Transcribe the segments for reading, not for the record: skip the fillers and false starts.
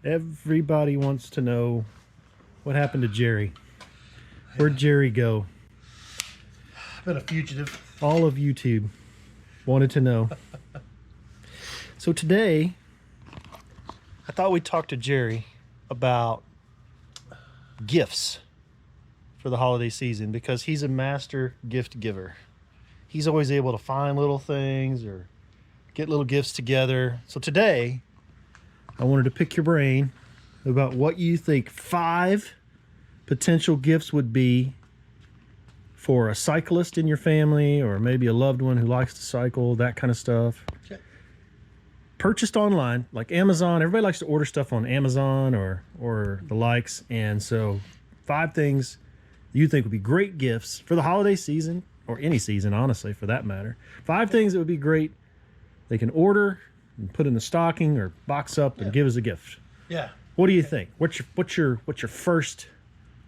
Everybody wants to know what happened to Jerry. Where'd Jerry go? I've been a fugitive. All of YouTube wanted to know. So today, I thought we'd talk to Jerry about gifts for the holiday season because he's a master gift giver. He's always able to find little things or get little gifts together. So today, I wanted to pick your brain about what you think 5 potential gifts would be for a cyclist in your family or maybe a loved one who likes to cycle, that kind of stuff. Okay. Purchased online, like Amazon. Everybody likes to order stuff on Amazon or the likes. And so 5 things you think would be great gifts for the holiday season or any season, honestly, for that matter. 5 things that would be great they can order and put in the stocking or box up and give as a gift. Yeah. What do you think? What's your first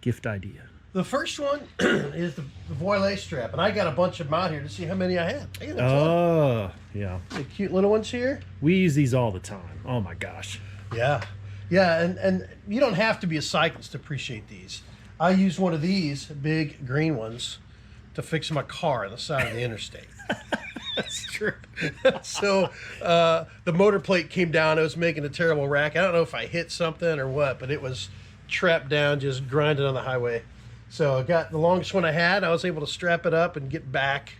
gift idea? The first one is the Viole Strap, and I got a bunch of them out here to see how many I had. Oh, yeah. The cute little ones here. We use these all the time. Oh my gosh. Yeah. Yeah, and you don't have to be a cyclist to appreciate these. I use one of these big green ones to fix my car on the side of the interstate. That's true. So the motor plate came down. It was making a terrible rack. I don't know if I hit something or what, but it was trapped down, just grinding on the highway. So I got the longest one I had. I was able to strap it up and get back.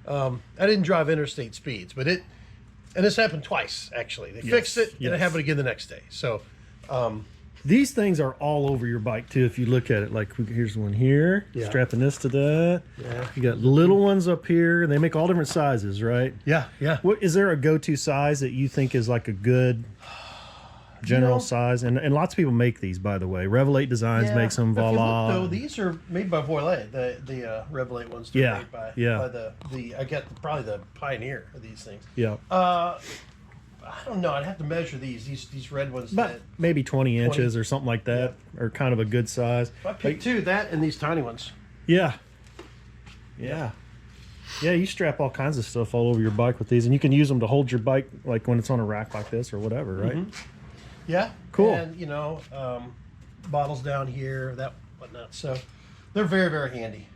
I didn't drive interstate speeds, but and this happened twice, actually. They fixed it, and it happened again the next day. So these things are all over your bike, too, if you look at it. Like, here's one here, strapping this to that. Yeah. You got little ones up here, and they make all different sizes, right? Yeah, yeah. What is there a go-to size that you think is like a good general size? And lots of people make these, by the way. Revelate Designs makes them. Voila. Though these are made by Viole. The Revelate ones. They're made by I got probably the pioneer of these things. Yeah. I don't know. I'd have to measure these red ones. But maybe 20 inches or something like that, or kind of a good size. I picked 2, that and these tiny ones. Yeah. Yeah. Yeah, you strap all kinds of stuff all over your bike with these, and you can use them to hold your bike, like when it's on a rack like this or whatever, right? Mm-hmm. Yeah. Cool. And, bottles down here, that whatnot. So they're very, very handy.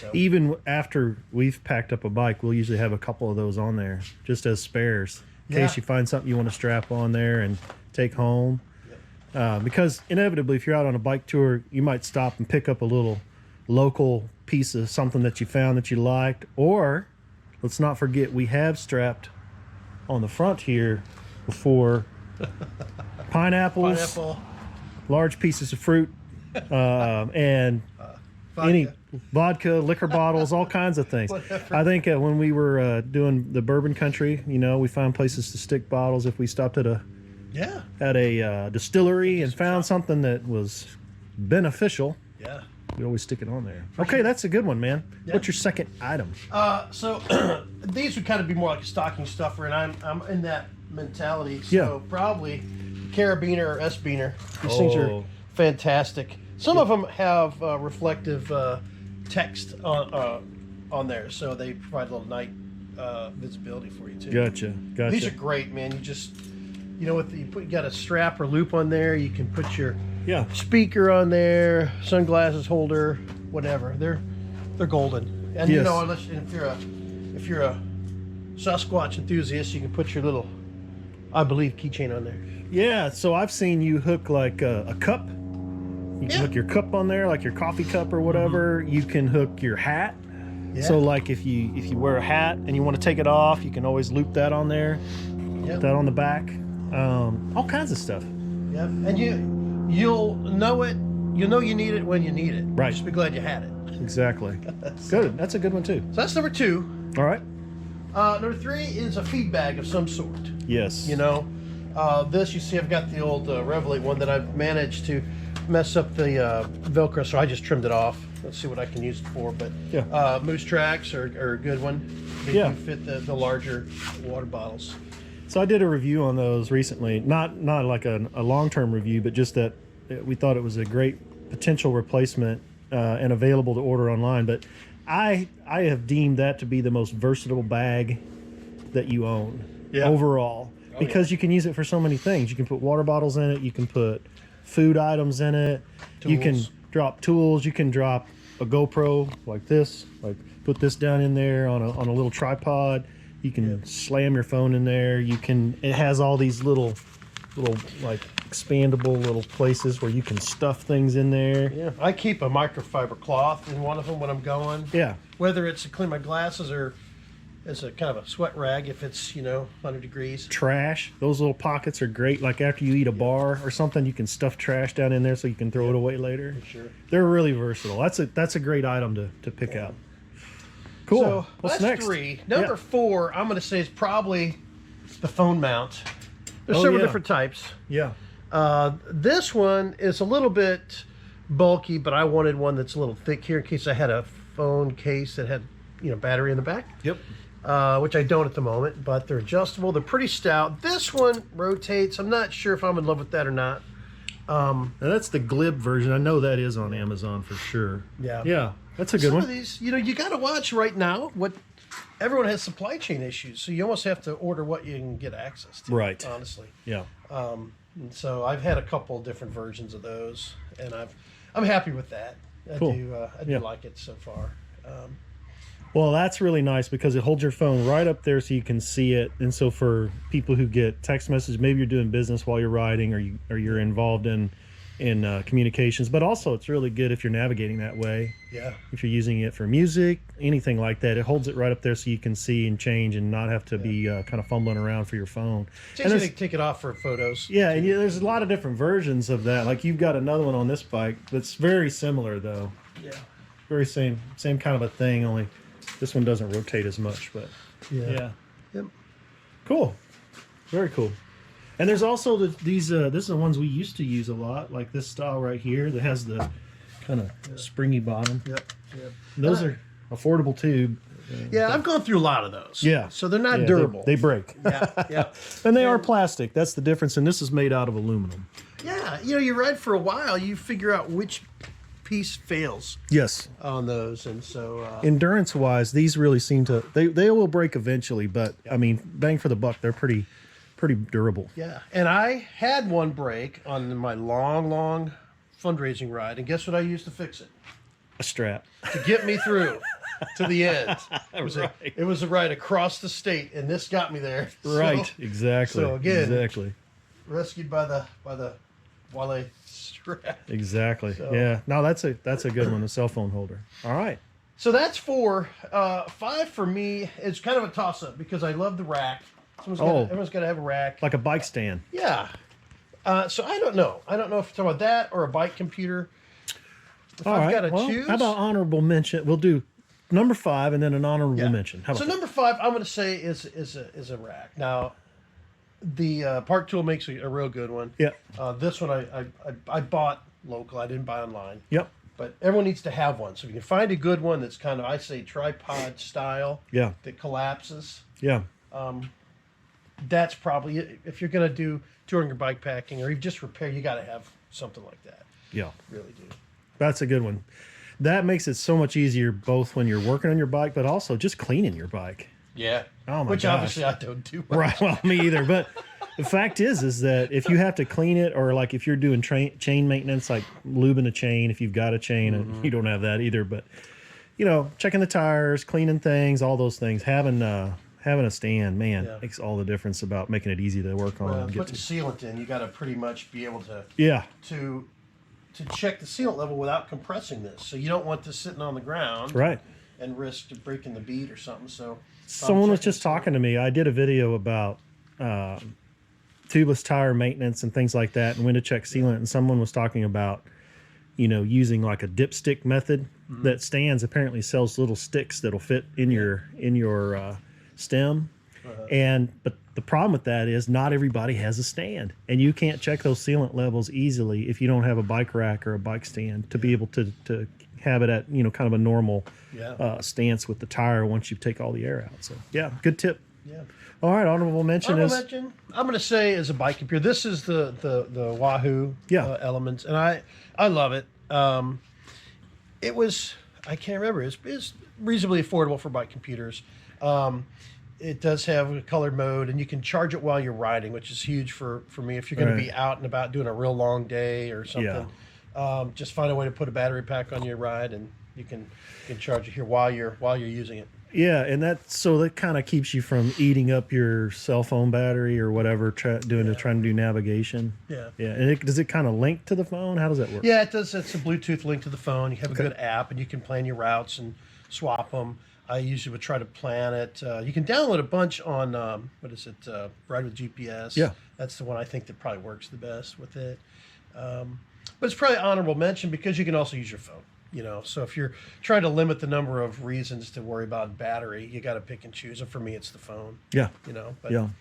So. Even after we've packed up a bike, we'll usually have a couple of those on there just as spares in case you find something you want to strap on there and take home. Because inevitably, if you're out on a bike tour, you might stop and pick up a little local piece of something that you found that you liked. Or, let's not forget, we have strapped on the front here before pineapples, large pieces of fruit, and any vodka, liquor bottles, all kinds of things. I think when we were doing the bourbon country, we found places to stick bottles if we stopped at a distillery and found something that was beneficial. Yeah. We always stick it on there. Okay, that's a good one, man. Yeah. What's your second item? So these would kind of be more like a stocking stuffer, and I'm in that mentality. So probably Carabiner or S-Beaner. These things are fantastic. Some of them have reflective text on there, so they provide a little night visibility for you too. Gotcha. These are great, man. You just, you got a strap or loop on there. You can put your speaker on there, sunglasses holder, whatever. They're golden. And if you're a Sasquatch enthusiast, you can put your little, I believe, keychain on there. Yeah. So I've seen you hook like a cup. You can hook your cup on there, like your coffee cup or whatever. You can hook your hat. Yeah. So like if you wear a hat and you want to take it off, you can always loop that on there. Put that on the back. All kinds of stuff. Yep. And you'll know it. You'll know you need it when you need it. Right. Just be glad you had it. Exactly. Good. That's a good one too. So that's number 2. All right. Number 3 is a Feedbag of some sort. Yes. This, you see, I've got the old Revelate one that I've managed to mess up the Velcro, so I just trimmed it off. Let's see what I can use it for. But Moose Tracks are a good one. They do fit the larger water bottles. So I did a review on those recently. Not like a long-term review, but just that we thought it was a great potential replacement and available to order online. But I have deemed that to be the most versatile bag that you own overall. because you can use it for so many things. You can put water bottles in it. You can put food items in it. You can drop tools. You can drop a GoPro like this. Like put this down in there on a little tripod. You can slam your phone in there. You can. It has all these little like expandable little places where you can stuff things in there. Yeah, I keep a microfiber cloth in one of them when I'm going. Yeah. Whether it's to clean my glasses or as a kind of a sweat rag if it's 100 degrees. Trash. Those little pockets are great. Like after you eat a bar or something, you can stuff trash down in there so you can throw it away later. For sure. They're really versatile. That's a great item to pick out. Cool. So What's that's next? 3. Number 4, I'm going to say is probably the phone mount. There's several different types. Yeah. This one is a little bit bulky, but I wanted one that's a little thick here in case I had a phone case that had battery in the back. Yep. Which I don't at the moment, but they're adjustable. They're pretty stout. This one rotates. I'm not sure if I'm in love with that or not. Now that's the glib version. I know that is on Amazon for sure. Yeah. Yeah. That's a good Some one. of these, you got to watch right now what everyone has supply chain issues, so you almost have to order what you can get access to. Right. Honestly. Yeah. And so I've had a couple different versions of those, and I'm happy with that. Cool. I do like it so far. Well, that's really nice because it holds your phone right up there so you can see it. And so for people who get text messages, maybe you're doing business while you're riding or you're involved in communications, but also it's really good if you're navigating that way. Yeah. If you're using it for music, anything like that, it holds it right up there so you can see and change and not have to be kind of fumbling around for your phone. It's easy to take it off for photos. Yeah, and there's a lot of different versions of that. Like you've got another one on this bike that's very similar though. Yeah. Very same kind of a thing, only this one doesn't rotate as much, but yeah. Yep. Cool. Very cool. And there's also these this is the ones we used to use a lot, like this style right here that has the kind of springy bottom. Yep. Those are affordable too. Yeah, I've gone through a lot of those. Yeah. So they're not durable. They break. Yeah. And they are plastic. That's the difference. And this is made out of aluminum. Yeah. You ride for a while, you figure out which piece fails Yes. on those, and so Endurance wise, these really seem to they will break eventually, but I mean, bang for the buck, they're pretty durable. yeah. And I had one break on my long fundraising ride, and guess what I used to fix it? A strap. To get me through to the end. Right. It was a ride across the state, and this got me there. Right. So, Exactly. so again- Exactly. rescued by the Viole Straps. Exactly. So- Yeah. No, that's a good one, a cell phone holder. All right. So that's 4. 5 for me is kind of a toss-up because I love the rack. Everyone's got to have a rack. Like a bike stand. Yeah. So I don't know. I don't know if you're talking about that or a bike computer. If All I've right. got to Well, choose. how about honorable mention? We'll do number 5 and then an honorable mention. How about So that? number 5, I'm going to say is a rack. Now, the Park Tool makes a real good one. Yeah. This one I bought local. I didn't buy online. Yep. But everyone needs to have one. So if you can find a good one that's kind of, I say, tripod style. Yeah. That collapses. Yeah. That's probably it. If you're going to do touring or bike packing or even just repair, you got to have something like that. Yeah. Really do. That's a good one. That makes it so much easier both when you're working on your bike, but also just cleaning your bike. Yeah. Oh my Which gosh. obviously I don't do much. Right. Well, me either. But the fact is that if you have to clean it, or like if you're doing chain maintenance, like lubing a chain, if you've got a chain, and you don't have that either, but checking the tires, cleaning things, all those things, having a stand, man, makes all the difference about making it easy to work on. And get Putting to. sealant in, you got to pretty much be able to Yeah. to check the sealant level without compressing this. So you don't want this sitting on the ground Right. and risk breaking the bead or something. So Someone was just talking to me. I did a video about tubeless tire maintenance and things like that, and when to check sealant. And someone was talking about, using like a dipstick method that stands apparently sells little sticks that'll fit in your stem. But the problem with that is not everybody has a stand, and you can't check those sealant levels easily if you don't have a bike rack or a bike stand to be able to have it at kind of a normal stance with the tire once you take all the air out. So yeah, good tip. Yeah. All right, honorable mention is I'm going to say is a bike computer. This is the Wahoo ELEMNT, and I love it. It was, I can't remember, it's reasonably affordable for bike computers. It does have a colored mode, and you can charge it while you're riding, which is huge for me. If you're going to be out and about doing a real long day or something, just find a way to put a battery pack on your ride, and you can charge it here while you're using it. Yeah, and that kind of keeps you from eating up your cell phone battery or whatever, trying to do navigation. Yeah. Yeah, and does it kind of link to the phone? How does that work? Yeah, it does. It's a Bluetooth link to the phone. You have a good app, and you can plan your routes and swap them. I usually would try to plan it. You can download a bunch on Ride with GPS. Yeah, that's the one I think that probably works the best with it. But it's probably honorable mention because you can also use your phone. So if you're trying to limit the number of reasons to worry about battery, you got to pick and choose. And for me, it's the phone. Yeah. But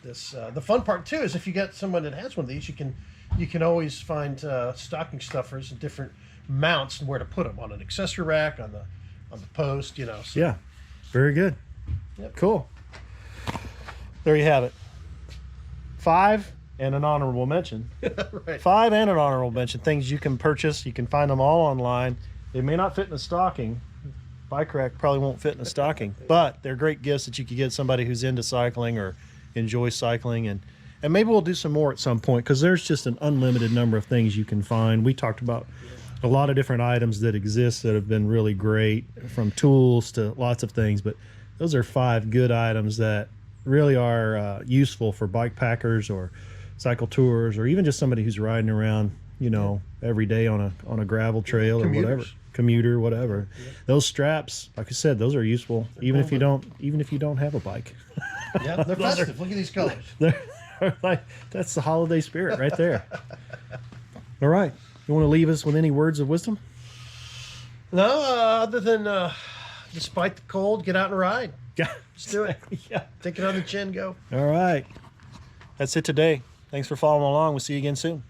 the fun part too is if you got someone that has one of these, you can always find stocking stuffers and different mounts and where to put them on an accessory rack, on the post. So. Yeah. Very good. Yep. Cool. There you have it. 5 and an honorable mention. Right. 5 and an honorable mention. Things you can purchase. You can find them all online. They may not fit in a stocking. Bike rack probably won't fit in a stocking, but they're great gifts that you could get somebody who's into cycling or enjoys cycling. And maybe we'll do some more at some point because there's just an unlimited number of things you can find. We talked about a lot of different items that exist that have been really great, from tools to lots of things, but those are 5 good items that really are useful for bike packers or cycle tours, or even just somebody who's riding around, every day on a gravel trail or whatever, commuter, whatever. Yeah. Those straps, like I said, those are useful, even if you don't have a bike. Yeah, they're festive. Look at these colors. That's the holiday spirit right there. All right, you want to leave us with any words of wisdom? No, other than despite the cold, get out and ride. Yeah, let's do it. Yeah, take it on the chin, go. All right, that's it today. Thanks for following along. We'll see you again soon.